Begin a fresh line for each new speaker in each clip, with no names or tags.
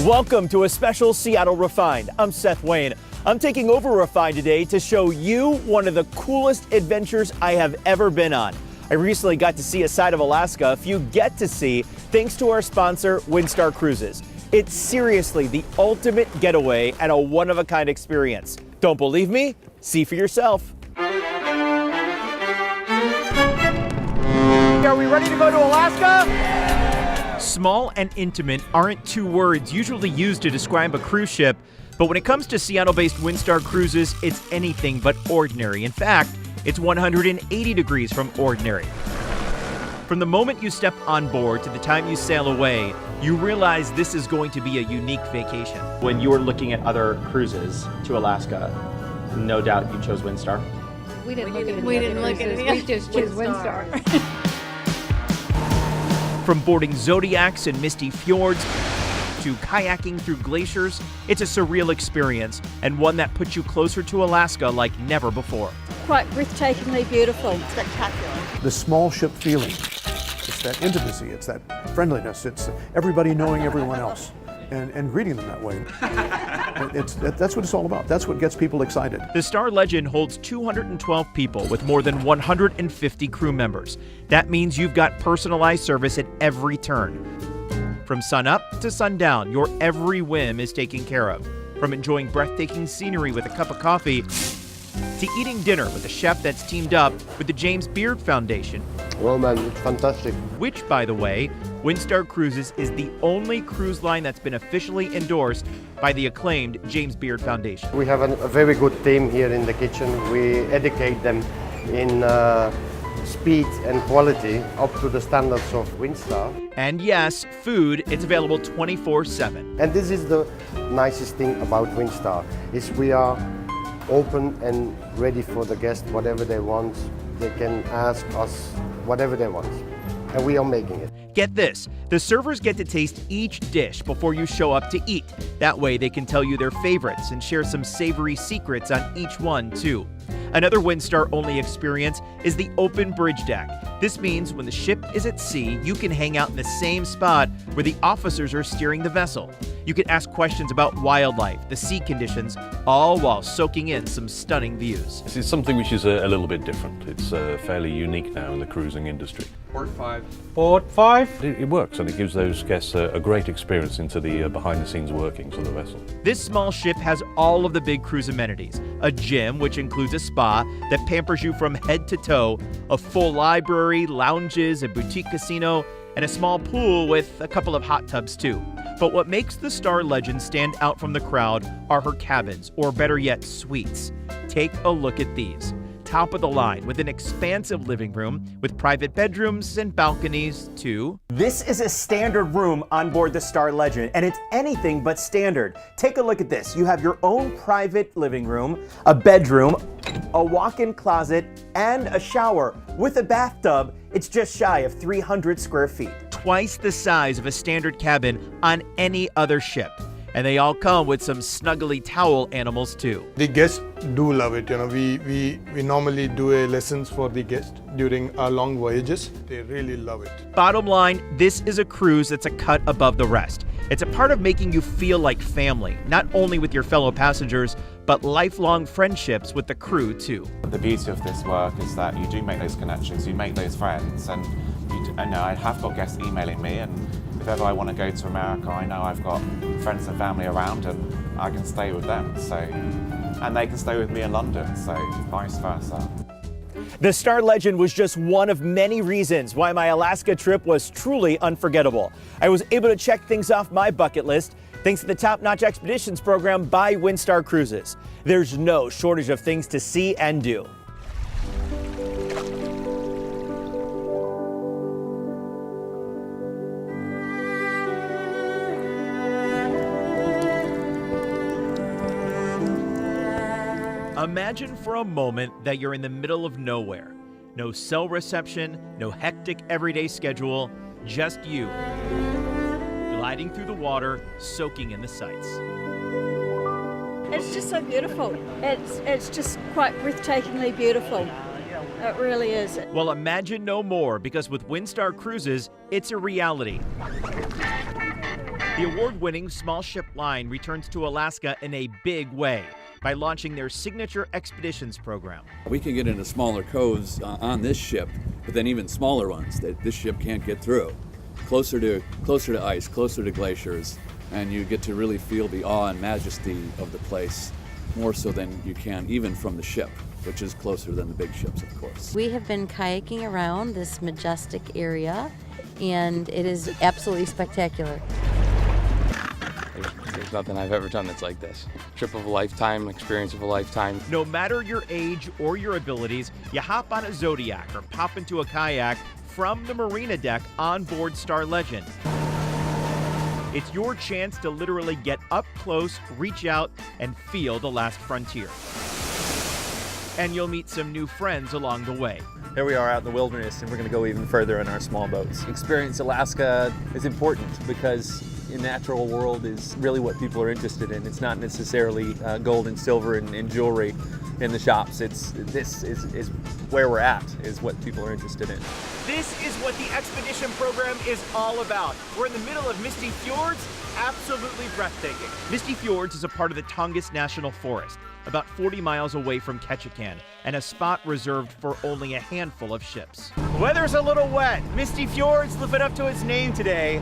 Welcome to a special Seattle Refined. I'm Seth Wayne. I'm taking over Refined today to show you one of the coolest adventures I have ever been on. I recently got to see a side of Alaska few get to see thanks to our sponsor, Windstar Cruises. It's seriously the ultimate getaway and a one-of-a-kind experience. Don't believe me? See for yourself. Are we ready to go to Alaska? Small and intimate aren't two words usually used to describe a cruise ship, but when it comes to Seattle-based Windstar Cruises, it's anything but ordinary. In fact, it's 180 degrees from ordinary. From the moment you step on board to the time you sail away, you realize this is going to be a unique vacation. When you were looking at other cruises to Alaska, no doubt you chose Windstar.
We didn't look at it. We just chose Windstar.
From boarding zodiacs and misty fjords to kayaking through glaciers, it's a surreal experience and one that puts you closer to Alaska like never before.
Quite breathtakingly beautiful.
Spectacular. The small ship feeling. It's that intimacy, it's that friendliness, it's everybody knowing everyone else and greeting them that way. That's what it's all about. That's what gets people excited.
The Star Legend holds 212 people with more than 150 crew members. That means you've got personalized service at every turn. From sun up to sundown, your every whim is taken care of. From enjoying breathtaking scenery with a cup of coffee to eating dinner with a chef that's teamed up with the James Beard Foundation.
Well, man, it's fantastic.
Which, by the way, Windstar Cruises is the only cruise line that's been officially endorsed by the acclaimed James Beard Foundation.
We have a very good team here in the kitchen. We educate them in speed and quality up to the standards of Windstar.
And yes, food, it's available 24/7.
And this is the nicest thing about Windstar, is we are open and ready for the guests, whatever they want. They can ask us whatever they want, and we are making it.
Get this, the servers get to taste each dish before you show up to eat. That way they can tell you their favorites and share some savory secrets on each one too. Another Windstar-only experience is the open bridge deck. This means when the ship is at sea, you can hang out in the same spot where the officers are steering the vessel. You can ask questions about wildlife, the sea conditions, all while soaking in some stunning views.
This is something which is a little bit different. It's fairly unique now in the cruising industry.
Port 5.
Port 5? It works, and it gives those guests a great experience into the behind-the-scenes workings of the vessel.
This small ship has all of the big cruise amenities. A gym, which includes a spa that pampers you from head to toe, a full library, lounges, a boutique casino, and a small pool with a couple of hot tubs too. But what makes the Star Legend stand out from the crowd are her cabins, or better yet, suites. Take a look at these. Top of the line with an expansive living room with private bedrooms and balconies too. This is a standard room on board the Star Legend, and it's anything but standard. Take a look at this. You have your own private living room, a bedroom, a walk-in closet, and a shower with a bathtub. It's just shy of 300 square feet. Twice the size of a standard cabin on any other ship. And they all come with some snuggly towel animals too.
The guests do love it. You know, we normally do a lessons for the guests during our long voyages. They really love it.
Bottom line, this is a cruise that's a cut above the rest. It's a part of making you feel like family, not only with your fellow passengers, but lifelong friendships with the crew too.
The beauty of this work is that you do make those connections, you make those friends, and I have got guests emailing me, and if ever I want to go to America, I know I've got friends and family around and I can stay with them. And they can stay with me in London, so vice versa.
The Star Legend was just one of many reasons why my Alaska trip was truly unforgettable. I was able to check things off my bucket list thanks to the top-notch expeditions program by Windstar Cruises. There's no shortage of things to see and do. Imagine for a moment that you're in the middle of nowhere. No cell reception, no hectic everyday schedule, just you. Gliding through the water, soaking in the sights.
It's just so beautiful. It's just quite breathtakingly beautiful. It really is.
Well, imagine no more, because with Windstar Cruises, it's a reality. The award-winning small ship line returns to Alaska in a big way by launching their signature expeditions program.
We can get into smaller coves on this ship, but then even smaller ones that this ship can't get through. Closer to ice, closer to glaciers, and you get to really feel the awe and majesty of the place more so than you can even from the ship, which is closer than the big ships, of course.
We have been kayaking around this majestic area, and it is absolutely spectacular.
There's nothing I've ever done that's like this. Trip of a lifetime, experience of a lifetime.
No matter your age or your abilities, you hop on a Zodiac or pop into a kayak from the marina deck on board Star Legend. It's your chance to literally get up close, reach out, and feel the last frontier. And you'll meet some new friends along the way.
Here we are out in the wilderness, and we're going to go even further in our small boats. Experience Alaska is important because the natural world is really what people are interested in. It's not necessarily gold and silver and jewelry in the shops. This is where we're at, is what people are interested in.
This is what the expedition program is all about. We're in the middle of Misty Fjords, absolutely breathtaking. Misty Fjords is a part of the Tongass National Forest, about 40 miles away from Ketchikan, and a spot reserved for only a handful of ships. Weather's a little wet. Misty Fjords living up to its name today,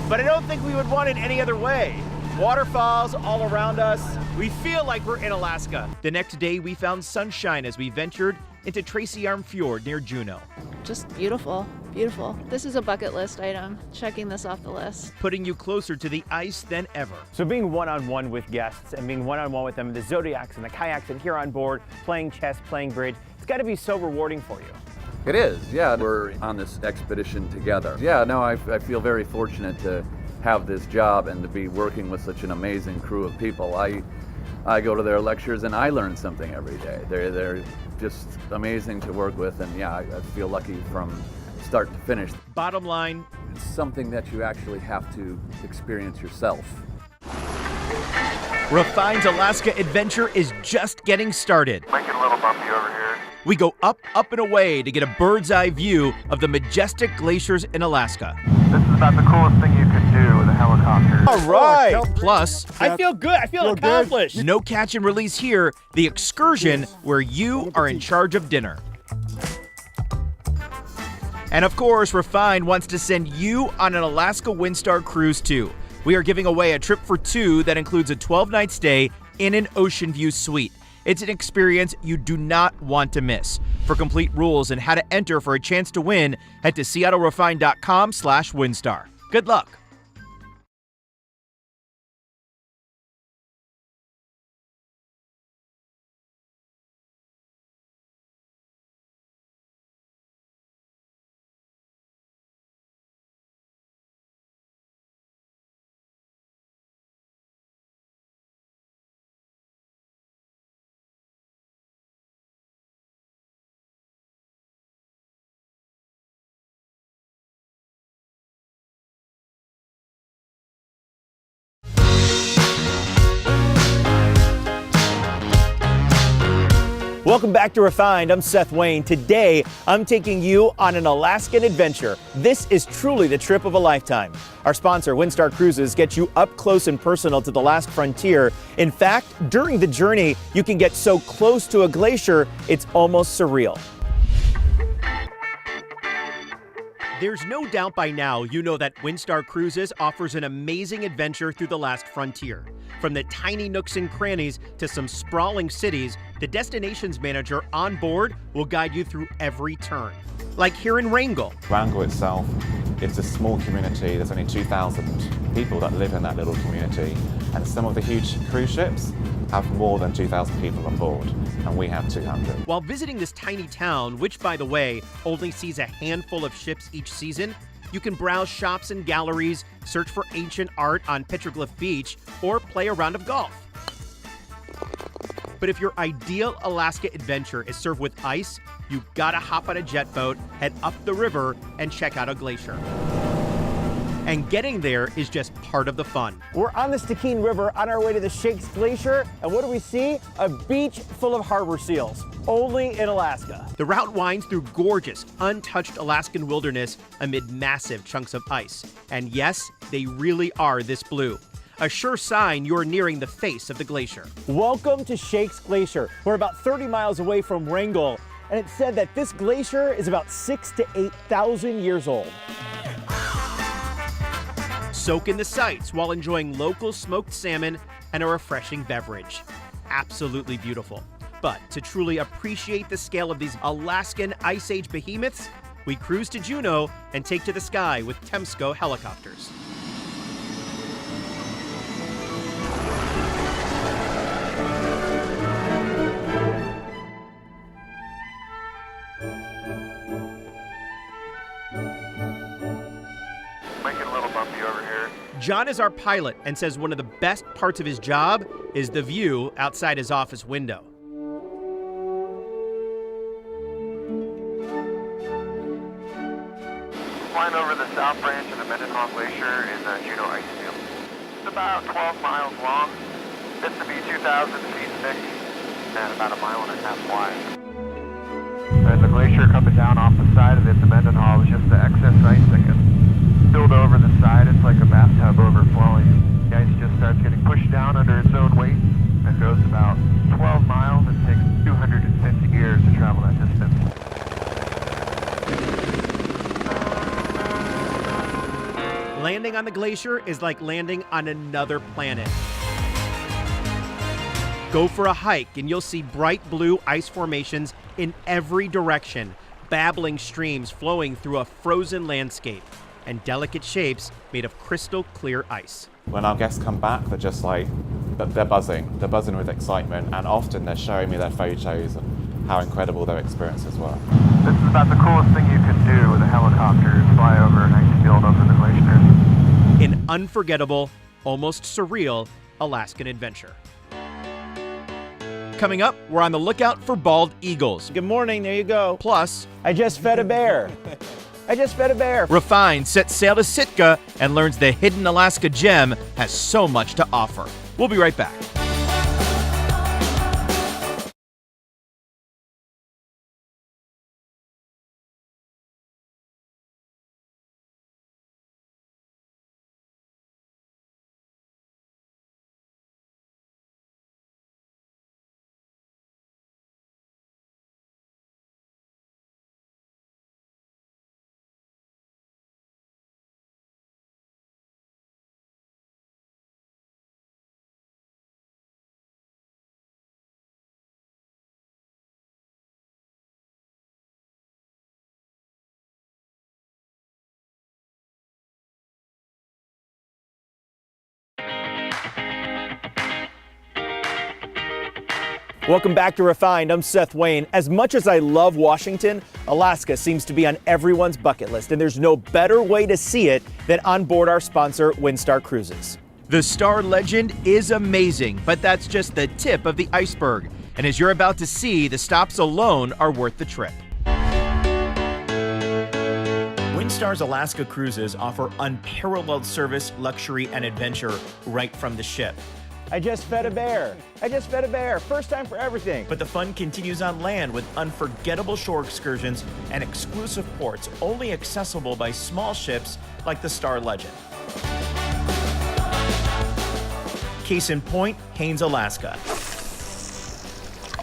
but I don't think we would want it any other way. Waterfalls all around us. We feel like we're in Alaska. The next day, we found sunshine as we ventured into Tracy Arm Fjord near Juneau.
Just beautiful, beautiful. This is a bucket list item, checking this off the list.
Putting you closer to the ice than ever.
So being one-on-one with guests and being one-on-one with them in the Zodiacs and the kayaks and here on board, playing chess, playing bridge, it's got to be so rewarding for you.
It is, yeah. We're on this expedition together. Yeah, no, I feel very fortunate to have this job and to be working with such an amazing crew of people. I go to their lectures and I learn something every day. They're just amazing to work with, and yeah, I feel lucky from start to finish.
Bottom line,
it's something that you actually have to experience yourself.
Refine's Alaska adventure is just getting started.
Make it a little bumpy over here.
We go up, and away to get a bird's eye view of the majestic glaciers in Alaska.
This is about the coolest thing you can do with a helicopter.
All right. Plus,
I feel good. I feel accomplished.
No catch and release here, the excursion where you are in charge of dinner. And of course, Refine wants to send you on an Alaska Windstar cruise too. We are giving away a trip for two that includes a 12-night stay in an ocean view suite. It's an experience you do not want to miss. For complete rules and how to enter for a chance to win, head to seattlerefine.com/Windstar. Good luck. Welcome back to Refined. I'm Seth Wayne. Today, I'm taking you on an Alaskan adventure. This is truly the trip of a lifetime. Our sponsor, Windstar Cruises, gets you up close and personal to the last frontier. In fact, during the journey, you can get so close to a glacier, it's almost surreal. There's no doubt by now you know that Windstar Cruises offers an amazing adventure through the last frontier. From the tiny nooks and crannies to some sprawling cities, the destinations manager on board will guide you through every turn. Like here in Wrangell.
Wrangell itself is a small community. There's only 2,000 people that live in that little community. And some of the huge cruise ships have more than 2,000 people on board, and we have 200.
While visiting this tiny town, which by the way, only sees a handful of ships each season, you can browse shops and galleries, search for ancient art on Petroglyph Beach, or play a round of golf. But if your ideal Alaska adventure is served with ice, you gotta hop on a jet boat, head up the river, and check out a glacier. and getting there is just part of the fun.
We're on the Stikine River on our way to the Shakes Glacier, and what do we see? A beach full of harbor seals, only in Alaska.
The route winds through gorgeous, untouched Alaskan wilderness amid massive chunks of ice. And yes, they really are this blue. A sure sign you're nearing the face of the glacier.
Welcome to Shakes Glacier. We're about 30 miles away from Wrangell, and it's said that this glacier is about 6,000 to 8,000 years old.
Soak in the sights while enjoying local smoked salmon and a refreshing beverage. Absolutely beautiful. But to truly appreciate the scale of these Alaskan Ice Age behemoths, we cruise to Juneau and take to the sky with Temsco helicopters.
Make it a little bumpy over here.
John is our pilot and says one of the best parts of his job is the view outside his office window.
Flying over the south branch of the Mendenhall Glacier in the Juneau ice field. It's about 12 miles long. It's to be 2,000 feet thick and about 1.5 miles wide. And the glacier coming down off the side of it, the Mendenhall, is just the excess ice that gets spilled over the side. It's like a bathtub overflowing. The ice just starts getting pushed down under its own weight and goes about 12 miles. It takes 250 years to travel that distance.
Landing on the glacier is like landing on another planet. Go for a hike and you'll see bright blue ice formations in every direction, babbling streams flowing through a frozen landscape, and delicate shapes made of crystal clear ice.
When our guests come back, they're just like, they're buzzing. They're buzzing with excitement, and often they're showing me their photos and how incredible their experiences were.
This is about the coolest thing you can do with a helicopter, is fly over an ice field over the glacier.
An unforgettable, almost surreal Alaskan adventure. Coming up, we're on the lookout for bald eagles.
Good morning, there you go.
Plus,
I just fed a bear. I just fed a bear.
Refined sets sail to Sitka and learns the hidden Alaska gem has so much to offer. We'll be right back.
Welcome back to Refined. I'm Seth Wayne. As much as I love Washington, Alaska seems to be on everyone's bucket list, and there's no better way to see it than on board our sponsor, Windstar Cruises.
The Star Legend is amazing, but that's just the tip of the iceberg. And as you're about to see, the stops alone are worth the trip. Windstar's Alaska Cruises offer unparalleled service, luxury, and adventure right from the ship.
I just fed a bear. I just fed a bear. First time for everything.
But the fun continues on land with unforgettable shore excursions and exclusive ports only accessible by small ships like the Star Legend. Case in point, Haines, Alaska.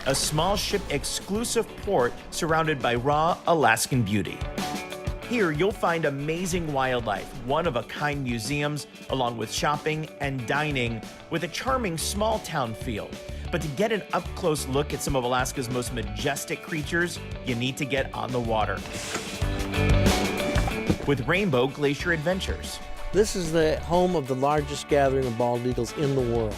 A small ship exclusive port surrounded by raw Alaskan beauty. Here, you'll find amazing wildlife, one-of-a-kind museums, along with shopping and dining, with a charming small-town feel. But to get an up-close look at some of Alaska's most majestic creatures, you need to get on the water. With Rainbow Glacier Adventures.
This is the home of the largest gathering of bald eagles in the world.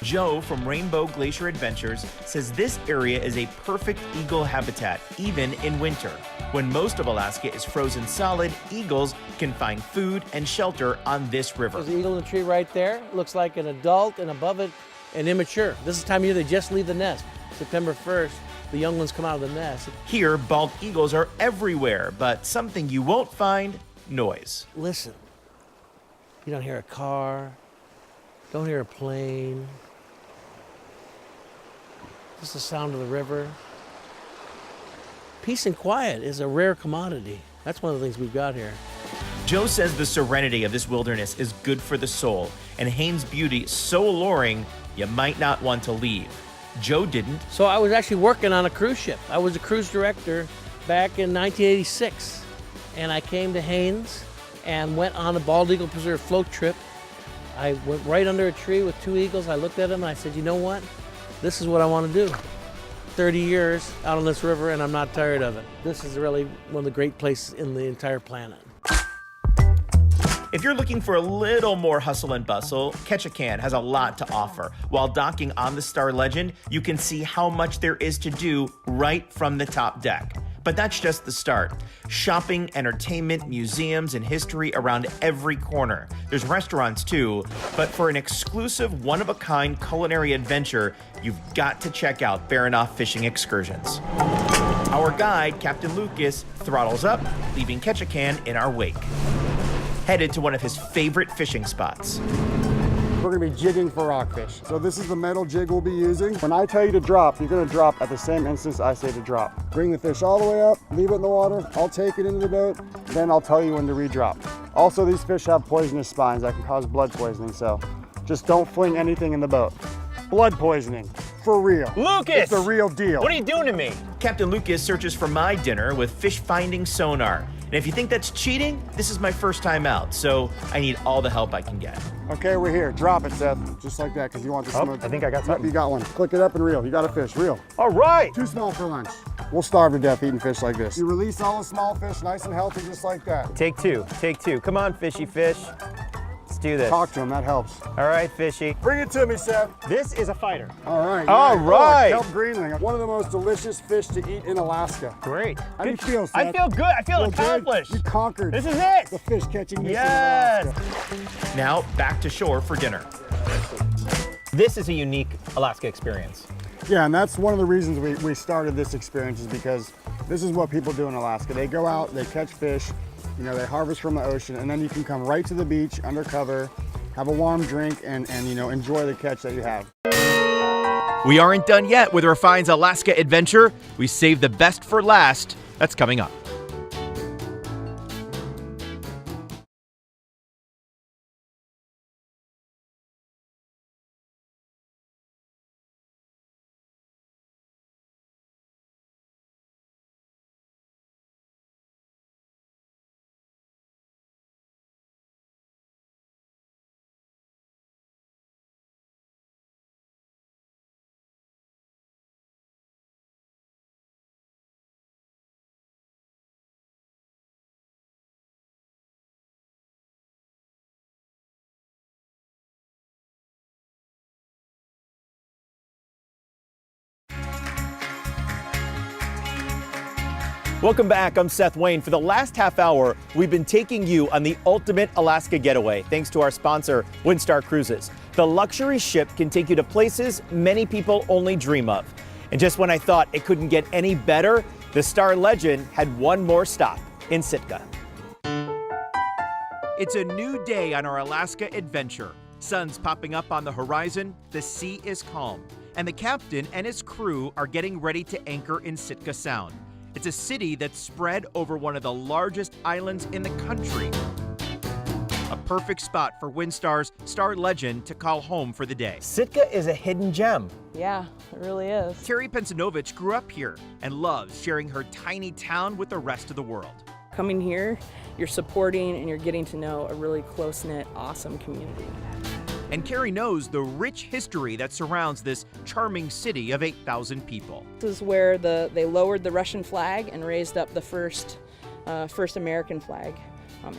Joe from Rainbow Glacier Adventures says this area is a perfect eagle habitat, even in winter. When most of Alaska is frozen solid, eagles can find food and shelter on this river.
There's an eagle in the tree right there. Looks like an adult, and above it, an immature. This is the time of year they just leave the nest. September 1st, the young ones come out of the nest.
Here, bald eagles are everywhere, but something you won't find, noise.
Listen. You don't hear a car, don't hear a plane. Just the sound of the river. Peace and quiet is a rare commodity. That's one of the things we've got here.
Joe says the serenity of this wilderness is good for the soul, and Haine's beauty so alluring, you might not want to leave. Joe didn't.
So I was actually working on a cruise ship. I was a cruise director back in 1986, and I came to Haine's and went on a bald eagle preserve float trip. I went right under a tree with 2 eagles. I looked at them and I said, you know what? This is what I want to do. 30 years out on this river, and I'm not tired of it. This is really one of the great places in the entire planet.
If you're looking for a little more hustle and bustle, Ketchikan has a lot to offer. While docking on the Star Legend, you can see how much there is to do right from the top deck. But that's just the start. Shopping, entertainment, museums, and history around every corner. There's restaurants too, but for an exclusive, one-of-a-kind culinary adventure, you've got to check out Baranoff Fishing Excursions. Our guide, Captain Lucas, throttles up, leaving Ketchikan in our wake. Headed to one of his favorite fishing spots.
We're gonna be jigging for rockfish. So this is the metal jig we'll be using. When I tell you to drop, you're gonna drop at the same instance I say to drop. Bring the fish all the way up, leave it in the water, I'll take it into the boat, then I'll tell you when to re-drop. Also, these fish have poisonous spines that can cause blood poisoning, so just don't fling anything in the boat. Blood poisoning, for real.
Lucas!
It's the real deal.
What are you doing to me? Captain Lucas searches for my dinner with fish-finding sonar. And if you think that's cheating, this is my first time out, so I need all the help I can get.
Okay, we're here. Drop it, Seth. Just like that, because you want the smooth.
I think I got something.
Yep, you got one. Click it up and reel. You got a fish. Reel.
All right.
Too small for lunch. We'll starve to death eating fish like this. You release all the small fish nice and healthy just like that.
Take two. Take two. Come on, fishy fish. Let's do this.
Talk to him. That helps.
All right, fishy.
Bring it to me, Seth.
This is a fighter.
All right.
All right.
Kelp greenling. One of the most delicious fish to eat in Alaska.
Great.
How do you feel, Seth?
I feel good. I feel accomplished.
You conquered.
This is it.
The fish catching mission
Yes.
in Alaska.
Now back to shore for dinner. This is a unique Alaska experience.
Yeah, and that's one of the reasons we started this experience, is because this is what people do in Alaska. They go out, they catch fish, you know, they harvest from the ocean, and then you can come right to the beach undercover, have a warm drink, and you know, enjoy the catch that you have.
We aren't done yet with Refine's Alaska adventure. We saved the best for last. That's coming up.
Welcome back, I'm Seth Wayne. For the last half hour, we've been taking you on the ultimate Alaska getaway, thanks to our sponsor, Windstar Cruises. The luxury ship can take you to places many people only dream of. And just when I thought it couldn't get any better, the Star Legend had one more stop in Sitka.
It's a new day on our Alaska adventure. Sun's popping up on the horizon, the sea is calm, and the captain and his crew are getting ready to anchor in Sitka Sound. It's a city that's spread over one of the largest islands in the country. A perfect spot for Windstar's Star Legend to call home for the day.
Sitka is a hidden gem.
Yeah, it really is.
Terry Pensinovich grew up here and loves sharing her tiny town with the rest of the world.
Coming here, you're supporting and you're getting to know a really close-knit, awesome community.
And Carrie knows the rich history that surrounds this charming city of 8,000 people.
This is where they lowered the Russian flag and raised up the first American flag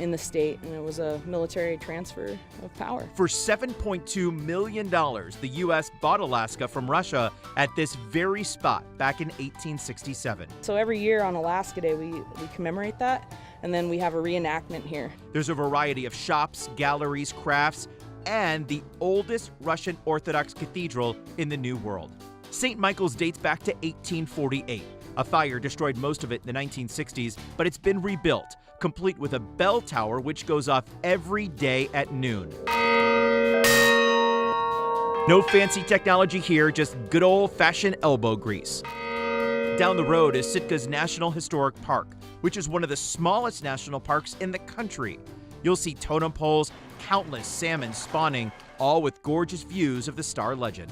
in the state, and it was a military transfer of power.
For $7.2 million, the U.S. bought Alaska from Russia at this very spot back in 1867.
So every year on Alaska Day, we commemorate that, and then we have a reenactment here.
There's a variety of shops, galleries, crafts, and the oldest Russian Orthodox cathedral in the New World. St. Michael's dates back to 1848. A fire destroyed most of it in the 1960s, but it's been rebuilt. complete with a bell tower which goes off every day at noon. No fancy technology here, just good old-fashioned elbow grease. Down the road is Sitka's National Historic Park, which is one of the smallest national parks in the country. You'll see totem poles, countless salmon spawning, all with gorgeous views of the Star Legend.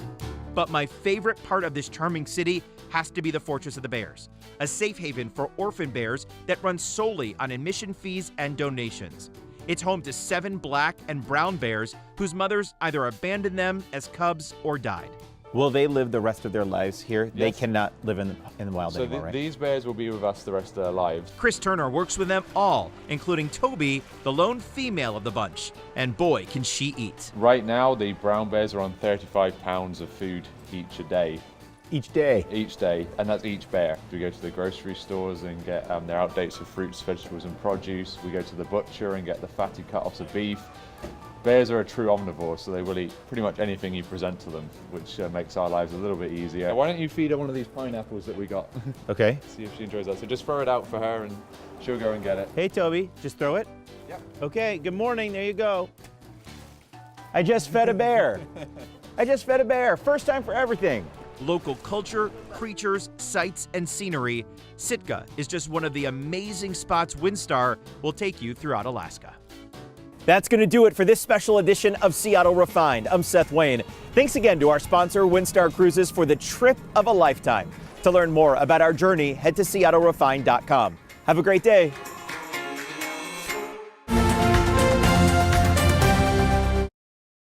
But my favorite part of this charming city has to be the Fortress of the Bears, a safe haven for orphan bears that runs solely on admission fees and donations. It's home to 7 black and brown bears whose mothers either abandoned them as cubs or died.
Will they live the rest of their lives here?
Yes.
They cannot live in the wild
So
anymore, right?
these bears will be with us the rest of their lives.
Chris Turner works with them all, including Toby, the lone female of the bunch. And boy, can she eat.
Right now, the brown bears are on 35 pounds of food each a day.
Each day?
Each day, and that's each bear. We go to the grocery stores and get their outdates of fruits, vegetables and produce. We go to the butcher and get the fatty cut-offs of beef. Bears are a true omnivore, so they will eat pretty much anything you present to them, which makes our lives a little bit easier. Why don't you feed her one of these pineapples that we got?
Okay.
See if she enjoys that. So just throw it out for her and she'll go and get it.
Hey, Toby, just throw it?
Yep.
Okay, good morning, there you go. I just fed a bear. I just fed a bear, first time for everything.
Local culture, creatures, sights, and scenery, Sitka is just one of the amazing spots Windstar will take you throughout Alaska.
That's going to do it for this special edition of Seattle Refined. I'm Seth Wayne. Thanks again to our sponsor, Windstar Cruises, for the trip of a lifetime. To learn more about our journey, head to SeattleRefined.com. Have a great day.